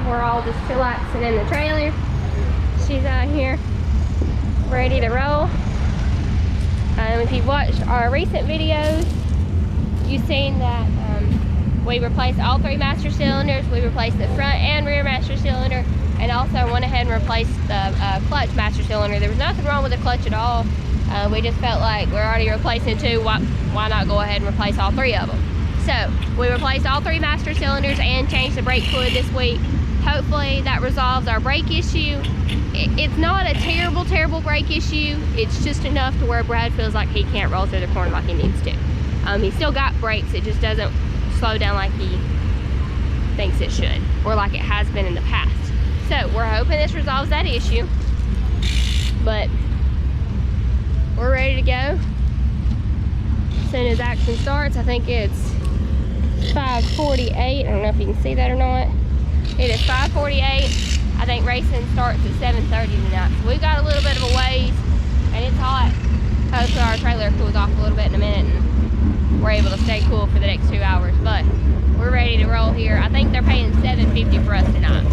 We're all just chillaxing in the trailer. She's out here ready to roll. If you've watched our recent videos, you've seen that we replaced all 3 master cylinders. We replaced the front and rear master cylinder, and also went ahead and replaced the clutch master cylinder. There was nothing wrong with the clutch at all. We just felt like we're already replacing 2. Why not go ahead and replace all 3 of them? So we replaced all 3 master cylinders and changed the brake fluid this week. Hopefully that resolves our brake issue. It's not a terrible brake issue. It's just enough to where Brad feels like he can't roll through the corner like he needs to. He's still got brakes. It just doesn't slow down like he thinks it should, or like it has been in the past. So we're hoping this resolves that issue, but we're ready to go as soon as action starts. I think it's 5:48. I don't know if you can see that or not. It is 5:48. I think racing starts at 7:30 tonight. So we've got a little bit of a ways, and it's hot. Hopefully our trailer cools off a little bit in a minute and we're able to stay cool for the next 2 hours. But we're ready to roll here. I think they're paying $7.50 for us tonight.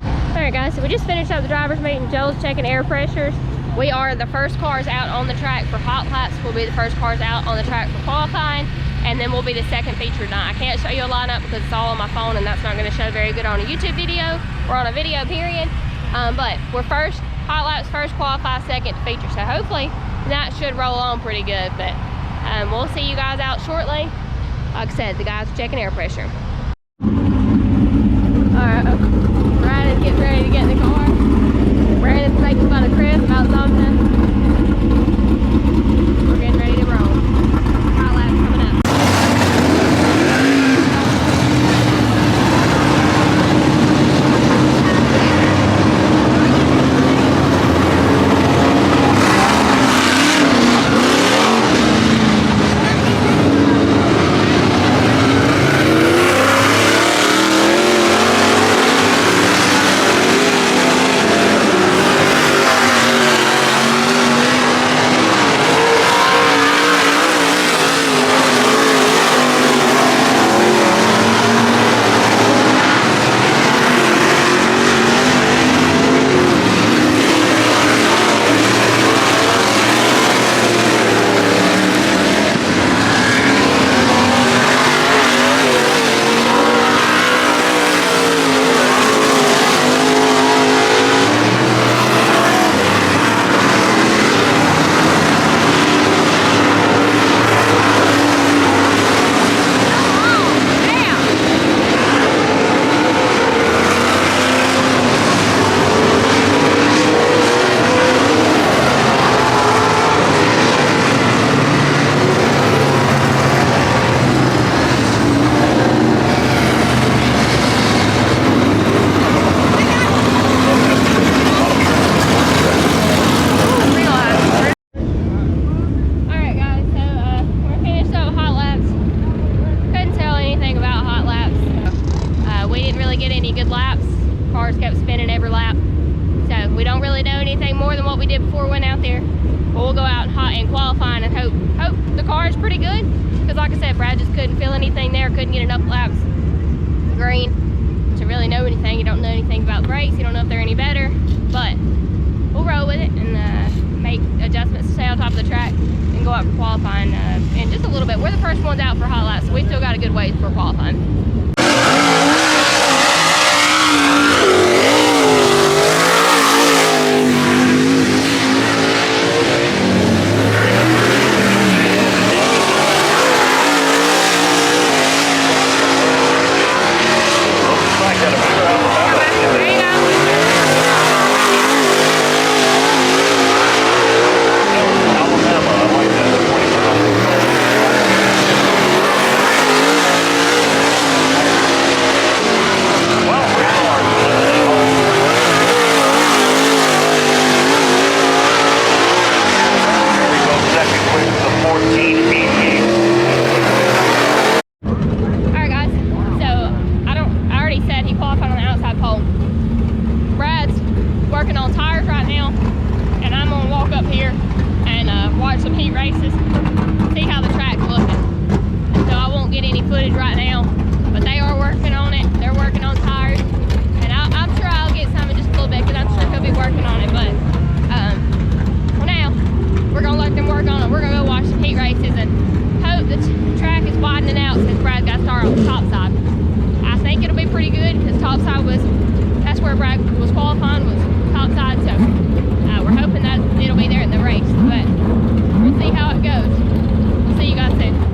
Alright guys, so we just finished up the driver's meeting. Joel's checking air pressures. We are the first cars out on the track for hot laps. We'll be the first cars out on the track for qualifying, and then we'll be the second featured night. I can't show you a lineup because it's all on my phone, and that's not going to show very good on a YouTube video or on a video period. But we're first hot laps, first qualify, second feature. So hopefully that should roll on pretty good. But we'll see you guys out shortly. Like I said, the guys are checking air pressure. Alright, Brandon's getting ready to get in the car. Brandon's making fun of Chris about something. We're getting ready to roll. Hot laps coming up. Couldn't get enough laps green to really know anything. You don't know anything about brakes. You don't know if they're any better, but we'll roll with it and make adjustments to stay on top of the track and go out for qualifying in just a little bit. We're the first ones out for hot laps, so we still got a good ways for qualifying. where Brad was qualifying, was outside, so we're hoping that it'll be there in the race, but we'll see how it goes. We'll see you guys soon.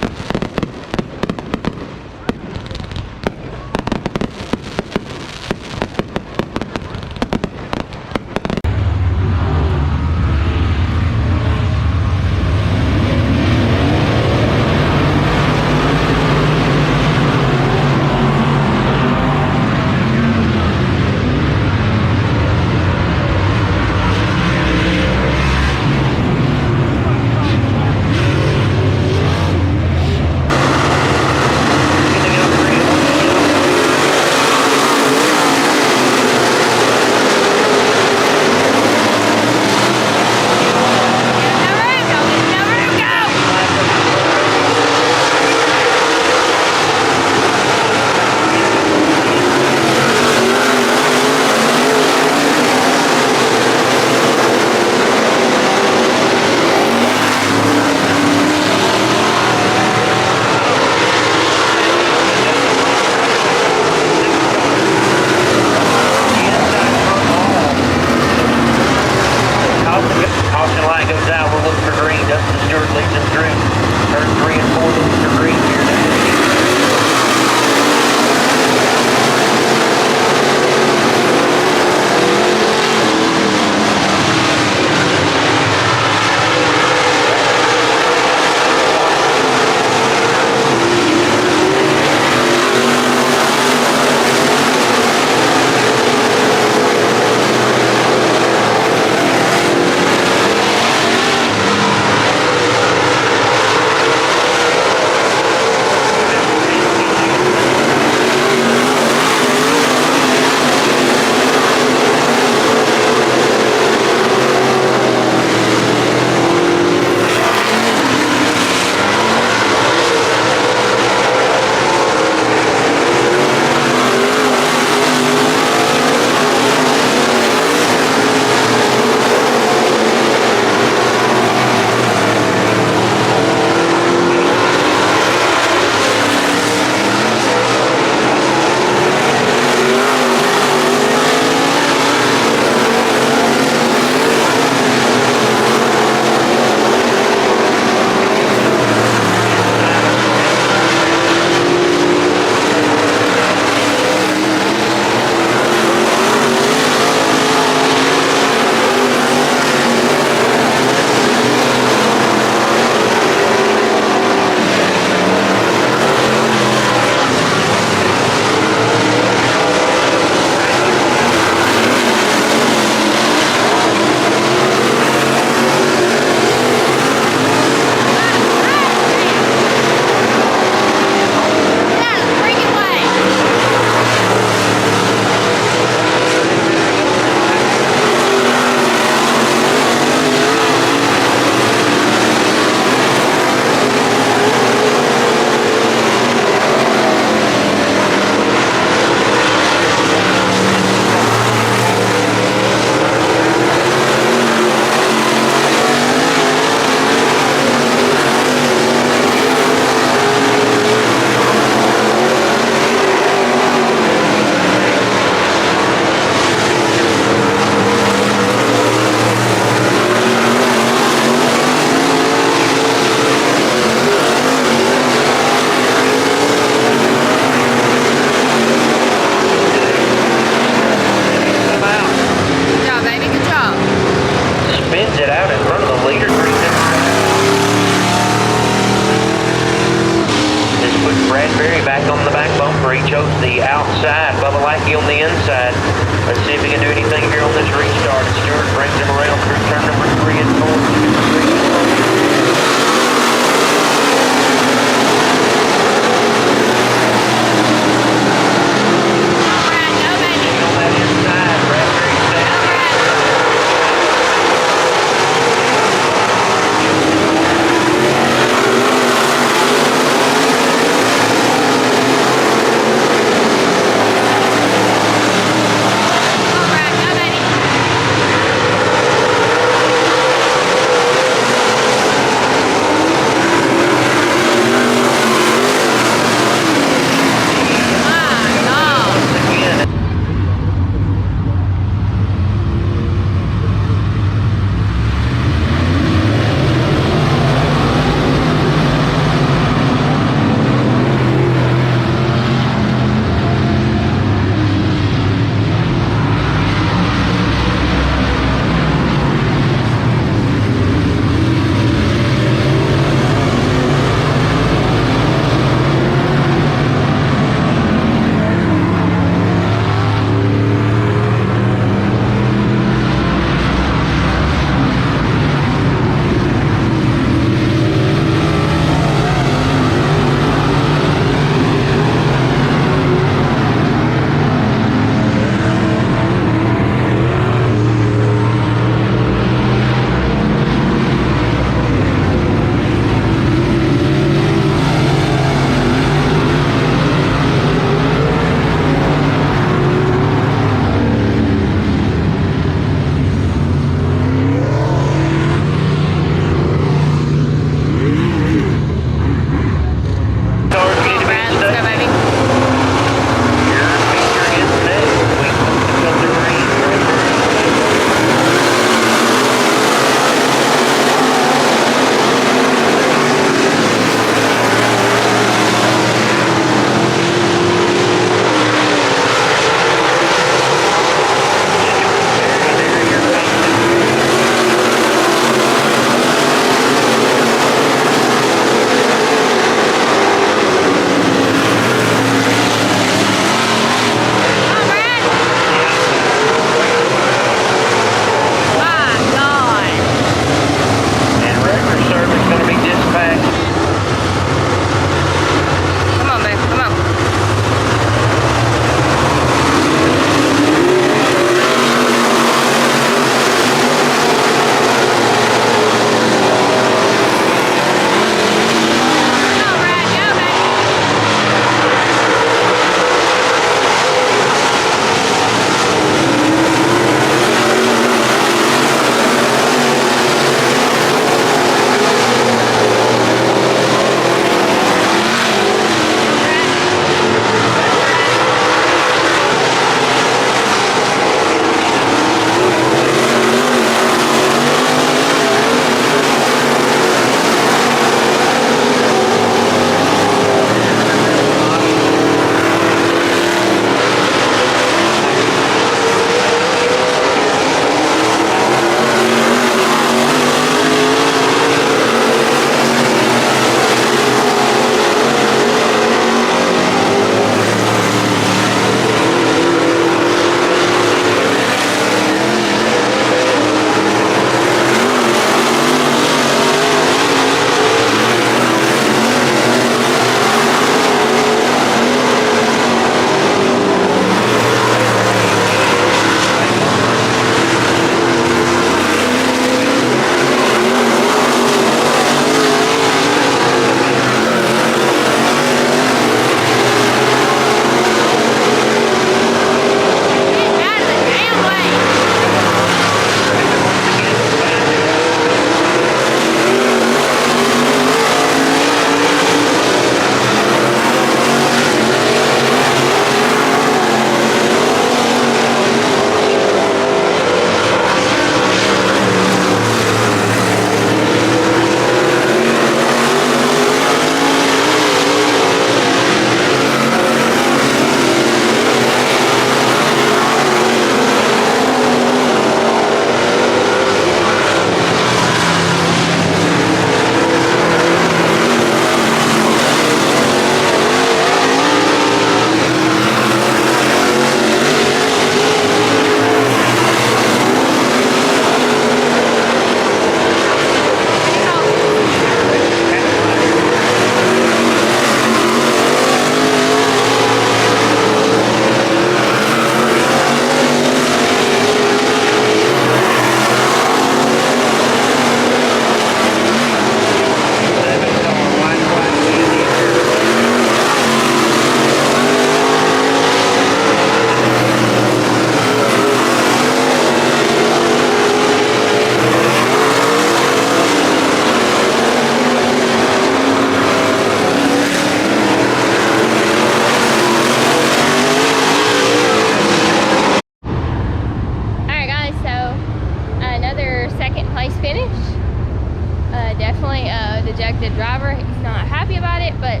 definitely a dejected driver. He's not happy about it, but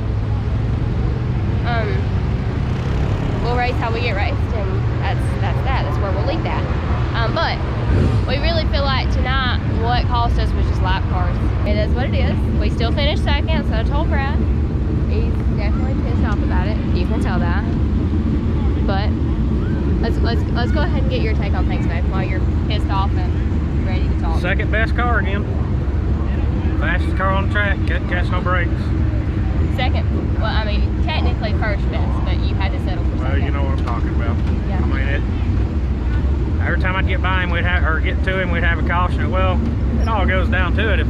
we'll race how we get raced, and that's where we'll leave that. But we really feel like tonight what cost us was just lap cars. It is what it is. We still finished second, so I told Brad. He's definitely pissed off about it. You can tell that. But let's go ahead and get your take on things, babe, while you're pissed off and ready to talk. Second best car again. Fastest car on the track. Couldn't catch no brakes. Second, well, I mean, technically first best, but you had to settle for second. Well, you know what I'm talking about. Yeah. I mean, every time I'd get by him, get to him, we'd have a caution. Well, it all goes down to it. If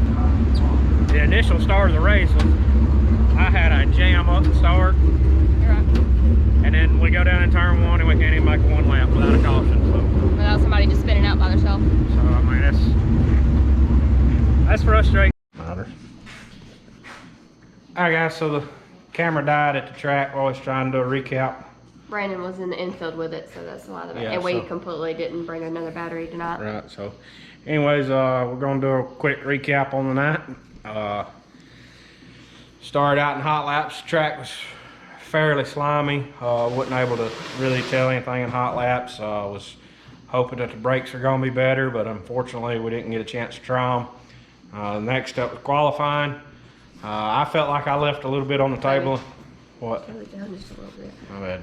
the initial start of the race was, I had a jam up the start. You're right. And then we go down in turn one and we can't even make one lap without a caution. So. Without somebody just spinning out by themselves. So, I mean, that's frustrating. Matters. Alright guys, so the camera died at the track while I was trying to do a recap. Brandon was in the infield with it, so that's why and we completely didn't bring another battery tonight. Right, so anyways, we're going to do a quick recap on the night. Started out in hot laps. The track was fairly slimy. Wasn't able to really tell anything in hot laps. Was hoping that the brakes are going to be better, but unfortunately we didn't get a chance to try them. Next up was qualifying. I felt like I left a little bit on the table. What? Turn it down just a little bit. My bad.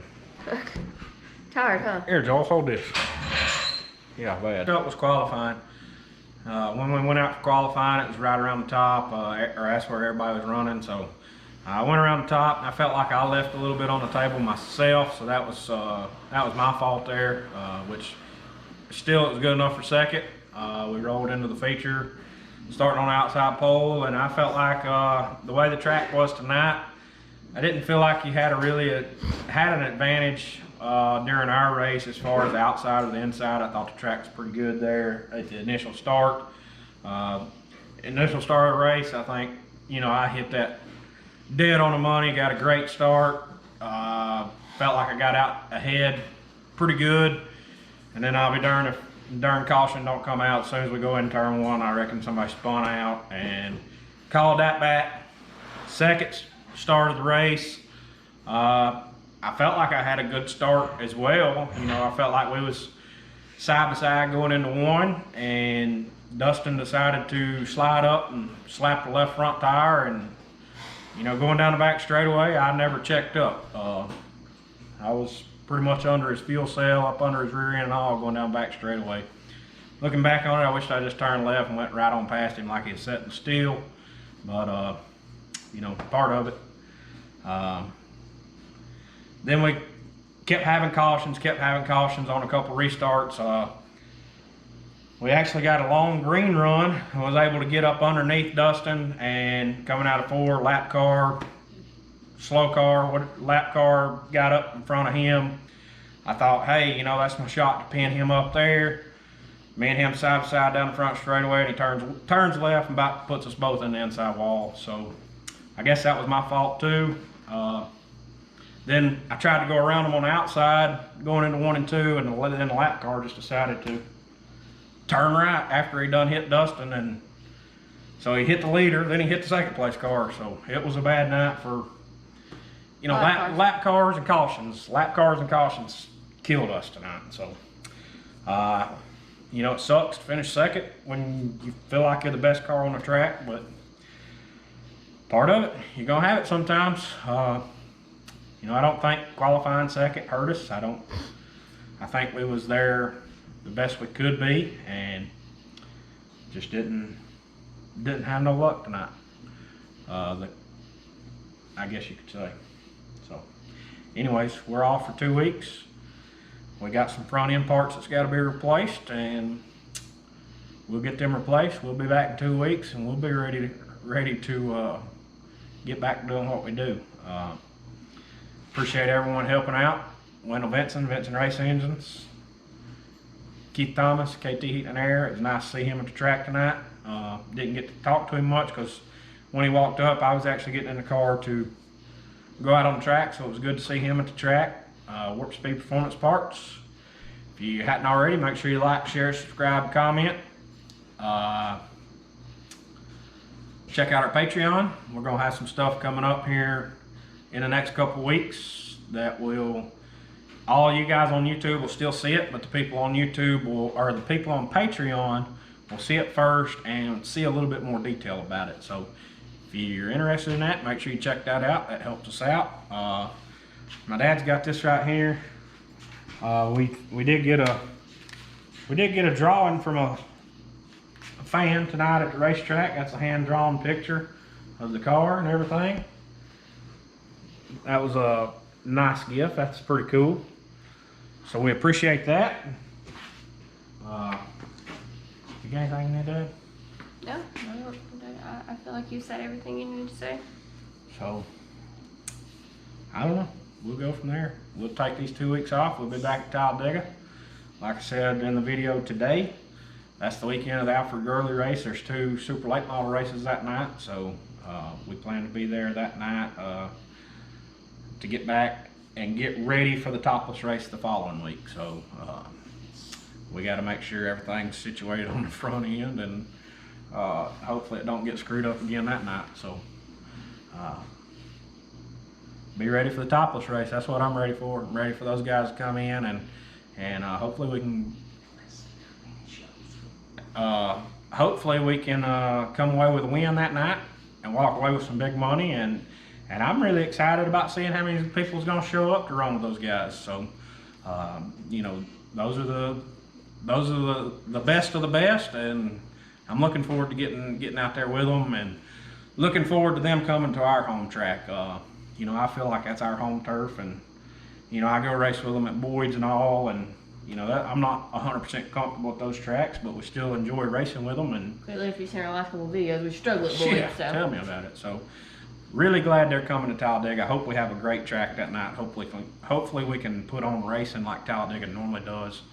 Tired, huh? Here, Joel, hold this. Yeah, bad. Up was qualifying. When we went out for qualifying, it was right around the top, or that's where everybody was running. So I went around the top, and I felt like I left a little bit on the table myself. So that was my fault there, which still it was good enough for second. We rolled into the feature, starting on the outside pole, and I felt like the way the track was tonight, I didn't feel like you had had an advantage during our race as far as the outside or the inside. I thought the track was pretty good there at the initial start. Initial start of the race, I think, you know, I hit that dead on the money, got a great start. Felt like I got out ahead pretty good, and then I'll be darned if darn caution don't come out as soon as we go in turn one. I reckon somebody spun out and called that back. Second start of the race, I felt like I had a good start as well. You know, I felt like we was side by side going into one, and Dustin decided to slide up and slap the left front tire, and you know, going down the back straightaway, I never checked up. I was pretty much under his fuel cell, up under his rear end and all, going down back straightaway. Looking back on it, I wished I just turned left and went right on past him like he was setting still, but you know, part of it. Then we kept having cautions on a couple restarts. We actually got a long green run and was able to get up underneath Dustin, and coming out of four, lap car, slow car, lap car got up in front of him. I thought, hey, you know, that's my shot to pin him up there. Me and him side by side down the front straightaway, and he turns left and about puts us both in the inside wall. So I guess that was my fault too. Then I tried to go around him on the outside, going into 1 and 2, and then the lap car just decided to turn right after he done hit Dustin, and so he hit the leader, then he hit the second place car. So it was a bad night for, you know, lap cars and cautions. Lap cars and cautions killed us tonight. So, you know, it sucks to finish second when you feel like you're the best car on the track, but part of it, you're gonna have it sometimes. You know, I don't think qualifying second hurt us. I think we was there the best we could be, and just didn't have no luck tonight. I guess you could say. So, anyways, we're off for 2 weeks. We got some front end parts that's got to be replaced, and we'll get them replaced. We'll be back in 2 weeks, and we'll be ready to get back to doing what we do. Appreciate everyone helping out. Wendell Vinson Race Engines, Keith Thomas, KT Heat and Air. It was nice to see him at the track tonight. Didn't get to talk to him much because when he walked up, I was actually getting in the car to go out on the track, so it was good to see him at the track. Warp Speed Performance Parts. If you hadn't already, make sure you like, share, subscribe, comment. check out our Patreon. We're gonna have some stuff coming up here in the next couple weeks that will, all you guys on YouTube will still see it, but the people on YouTube will, or the people on Patreon will see it first and see a little bit more detail about it. So if you're interested in that, make sure you check that out. That helps us out. My dad's got this right here. We did get a drawing from a fan tonight at the racetrack. That's a hand-drawn picture of the car and everything. That was a nice gift. That's pretty cool. So we appreciate that. You got anything in there, Dad? No, I feel like you said everything you need to say. So, I don't know. We'll go from there. We'll take these 2 weeks off. We'll be back at Talladega. Like I said in the video today, that's the weekend of the Alfred Gurley race. There's 2 super late model races that night, so we plan to be there that night to get back and get ready for the topless race the following week. So we got to make sure everything's situated on the front end, and hopefully it don't get screwed up again that night. So be ready for the topless race. That's what I'm ready for. I'm ready for those guys to come in, and hopefully we can come away with a win that night and walk away with some big money. And I'm really excited about seeing how many people is going to show up to run with those guys. So you know, those are the best of the best, and I'm looking forward to getting out there with them, and looking forward to them coming to our home track. You know, I feel like that's our home turf, and you know, I go race with them at Boyd's and all, and you know, I'm not 100% comfortable with those tracks, but we still enjoy racing with them. And clearly, if you've seen our last couple of videos, we struggle at Boyd's. Yeah, so tell me about it. So really glad they're coming to Talladega. I hope we have a great track that night. Hopefully we can put on racing like Talladega normally does.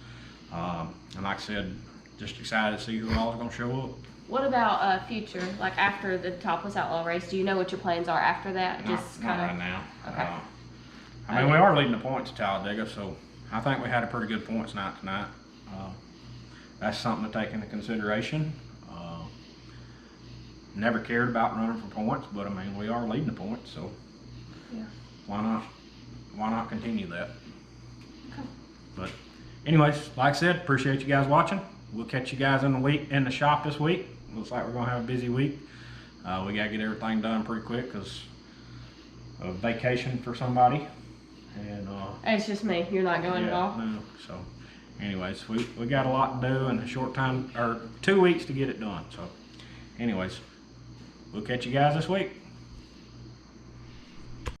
And like I said, just excited to see who all is going to show up. What about future, like after the Topless Outlaw race? Do you know what your plans are after that? Not right now. Okay. I mean, we are leading the points at Talladega, so I think we had a pretty good points night tonight. That's something to take into consideration. Never cared about running for points, but I mean, we are leading the points, so yeah, why not continue that? Okay. But anyways, like I said, appreciate you guys watching. We'll catch you guys in the shop this week. Looks like we're gonna have a busy week. We gotta get everything done pretty quick because of vacation for somebody. And it's just me. You're not going at all? No. So anyways, we got a lot to do in a short time, or 2 weeks to get it done. So anyways, we'll catch you guys this week.